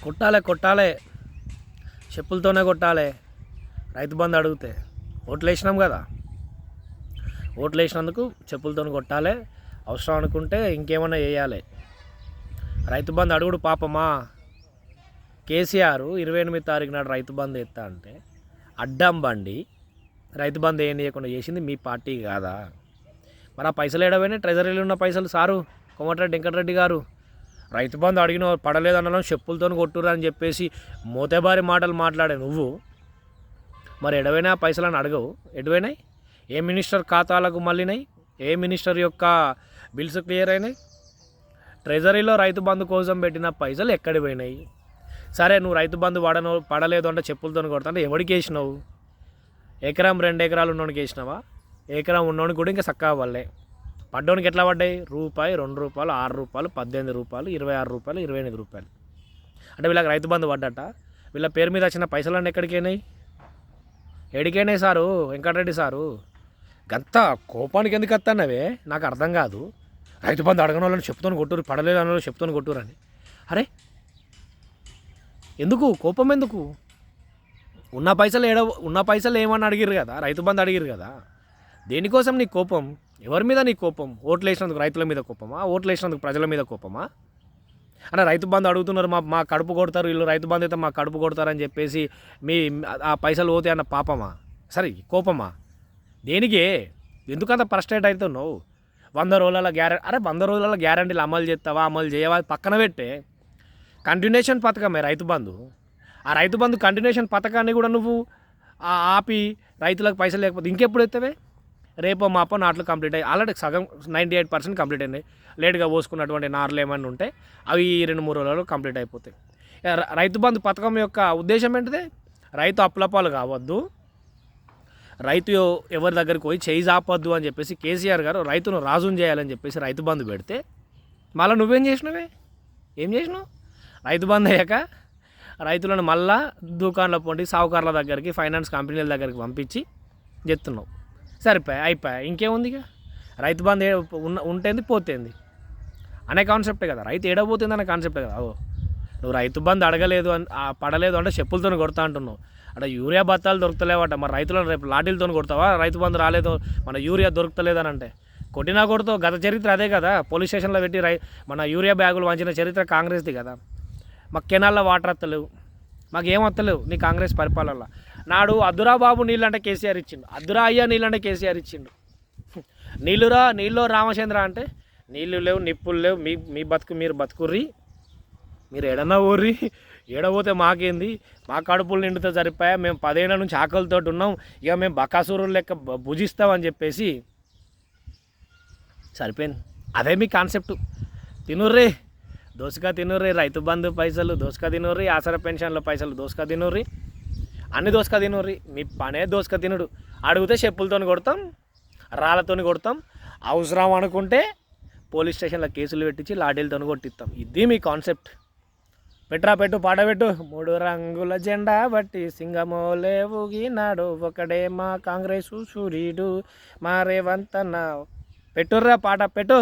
కొట్టాలే కొట్టాలే, చెప్పులతోనే కొట్టాలి. రైతు బంధు అడిగితే ఓట్లు వేసినాం కదా, ఓట్లు వేసినందుకు చెప్పులతో కొట్టాలి. అవసరం అనుకుంటే ఇంకేమన్నా వేయాలి. రైతు బంధు అడుగుడు పాపమా. కేసీఆర్ 28 తారీఖు నాడు రైతు బంధు ఎత్తా అంటే అడ్డం బండి రైతు బంధు ఏం చేయకుండా చేసింది మీ పార్టీ కాదా? మరి ఆ పైసలు ఏడవైనా ట్రెజరీలో ఉన్న పైసలు సారు కోమటిరెడ్డి వెంకటరెడ్డి గారు రైతు బంధు అడిగిన పడలేదన్న చెప్పులతో కొట్టురా అని చెప్పేసి మోతేబారి మాటలు మాట్లాడే నువ్వు మరి ఎడవైనా పైసలను అడగవు. ఎటువైనాయి? ఏ మినిస్టర్ ఖాతాలకు మళ్ళీనాయి? ఏ మినిస్టర్ యొక్క బిల్స్ క్లియర్ అయినాయి? ట్రెజరీలో రైతు బంధు కోసం పెట్టిన పైసలు ఎక్కడి పోయినాయి? సరే, నువ్వు రైతు బంధు పడలేదు అంటే చెప్పులతో కొడతా అంటే ఎవడికి వేసినావు? ఎకరం 2 ఎకరాలు ఉన్నోనికి వేసినావా? ఎకరం ఉన్నోనికి కూడా ఇంకా చక్కగా పడలే. పడ్డోనికి ఎట్లా పడ్డాయి? రూపాయి, 2 రూపాయలు, 6 రూపాయలు, 18 రూపాయలు, 26 రూపాయలు, 28 రూపాయలు. అంటే వీళ్ళకి రైతు బంధు పడ్డట. వీళ్ళ పేరు మీద వచ్చిన పైసలన్నీ ఎక్కడికైనాయి? ఎడికైనాయి సారు వెంకటరెడ్డి సారు? గంత కోపానికి ఎందుకు వస్తానవే నాకు అర్థం కాదు. రైతు బంధు అడగని వాళ్ళని చెప్తాను కొట్టురు, పడలేదు అన్న వాళ్ళు చెప్తాను కొట్టురని. అరే ఎందుకు కోపం? ఎందుకు? ఉన్న పైసలు ఏమని అడిగిరు కదా, రైతు బంధు అడిగిరు కదా. దేనికోసం నీ కోపం? ఎవరి మీద నీ కోపం? ఓట్లు వేసినందుకు రైతుల మీద కోపమా? ఓట్లు వేసినందుకు ప్రజల మీద కోపమా? అంటే రైతు బంధు అడుగుతున్నారు, మా కడుపు కొడతారు వీళ్ళు, రైతు బంధు అయితే మా కడుపు కొడతారని చెప్పేసి ఆ పైసలు పోతే అన్న పాపమా? సరే, కోపమా? దేనికి? ఎందుకంత ఫ్రస్ట్రేట్ అవుతున్నావు? 100 రోజుల గ్యారెంటీ. అరే 100 రోజుల గ్యారెంటీలు అమలు చేస్తావా, అమలు చేయవా? పక్కన పెట్టే కంటిన్యూషన్ పథకమే రైతు బంధు. ఆ రైతు బంధు కంటిన్యూషన్ పథకాన్ని కూడా నువ్వు ఆపి రైతులకు పైసలు లేకపోతే ఇంకెప్పుడు ఎత్తవే? రేపో మాపో నాట్లు కంప్లీట్ అయ్యి ఆల్రెడీ సగం 98% కంప్లీట్ అయినాయి. లేట్గా పోసుకున్నటువంటి నార్లు ఏమైనా ఉంటే అవి 2-3 రోజుల్లో కంప్లీట్ అయిపోతాయి. రైతు బంధు పథకం యొక్క ఉద్దేశం ఏంటిది? రైతు అప్పులపాలు కావద్దు, రైతు ఎవరి దగ్గరికి పోయి చేయి జాపొద్దు అని చెప్పేసి కేసీఆర్ గారు రైతును రాజుని చేయాలని చెప్పేసి రైతు బంధు పెడితే మళ్ళీ నువ్వేం చేసినావే? ఏం చేసినావు? రైతు బంధు అయ్యాక రైతులను మళ్ళా దుకాణాల పోండి, సావుకారుల దగ్గరికి, ఫైనాన్స్ కంపెనీల దగ్గరికి పంపించి చెప్తున్నావు. అయిపోయా. ఇంకేముంది? ఇక రైతు బంధు ఉంటేంది పోతేంది అనే కాన్సెప్టే కదా. రైతు ఏడబోతుంది అనే కాన్సెప్టే కదా. నువ్వు రైతు బంధు అడగలేదు పడలేదు అంటే చెప్పులతో కొడతా అంటున్నావు. అంటే యూరియా బత్తాలు దొరుకుతలేవట. మరి రైతులను రేపు లాఠీలతో కొడతావా? రైతు బంధు రాలేదు, మన యూరియా దొరుకుతలేదని అంటే కొట్టినా కొడుతావు. గత చరిత్ర అదే కదా. పోలీస్ స్టేషన్లో పెట్టి మన యూరియా బ్యాగులు వంచిన చరిత్ర కాంగ్రెస్ది కదా. మాకు కెనాల్లో వాటర్ వస్తలేవు, మాకు ఏం వస్తలేవు నీ కాంగ్రెస్ పరిపాలనలో. నాడు అద్దురా బాబు నీళ్ళంటే కేసీఆర్ ఇచ్చిండు, అద్దురా అయ్యా నీళ్ళంటే కేసీఆర్ ఇచ్చిండు. నీళ్ళు రామచంద్ర అంటే నీళ్ళు లేవు, నిప్పులు లేవు, మీ బతుకు మీరు బతుకుర్రి, మీరు ఎడన్నా ఊర్రి, ఏడబోతే మాకేంది, మా కడుపులు నిండితే సరిపోయా, మేము 10 ఏళ్ళ నుంచి ఆకలితో ఉన్నాం, ఇక మేము బకాసురులు లెక్క భుజిస్తామని చెప్పేసి సరిపోయింది. అదే మీ కాన్సెప్ట్. తినుర్రీ, దోసకా తినుర్రీ, రైతు బంధు పైసలు దోసకా తినుర్రీ, ఆసరా పెన్షన్ల పైసలు దోసకా తినుర్రీ, అన్ని దోసకా తినుర్రీ. మీ పనే దోసకా తినుడు. అడిగితే చెప్పులతో కొడతాం, రాళ్ళతో కొడతాం, అవసరం అనుకుంటే పోలీస్ స్టేషన్లో కేసులు పెట్టించి లాఠీలతో కొట్టిస్తాం. ఇది మీ కాన్సెప్ట్. పెట్టు పాట పెట్టు. 3 రంగుల జెండా బట్టి సింగమోలే ఊగినాడు, ఒకడే మా కాంగ్రెసు సూర్యుడు, మా రేవంత్ అన్న. పెట్టుర్రా పాట పెట్టు.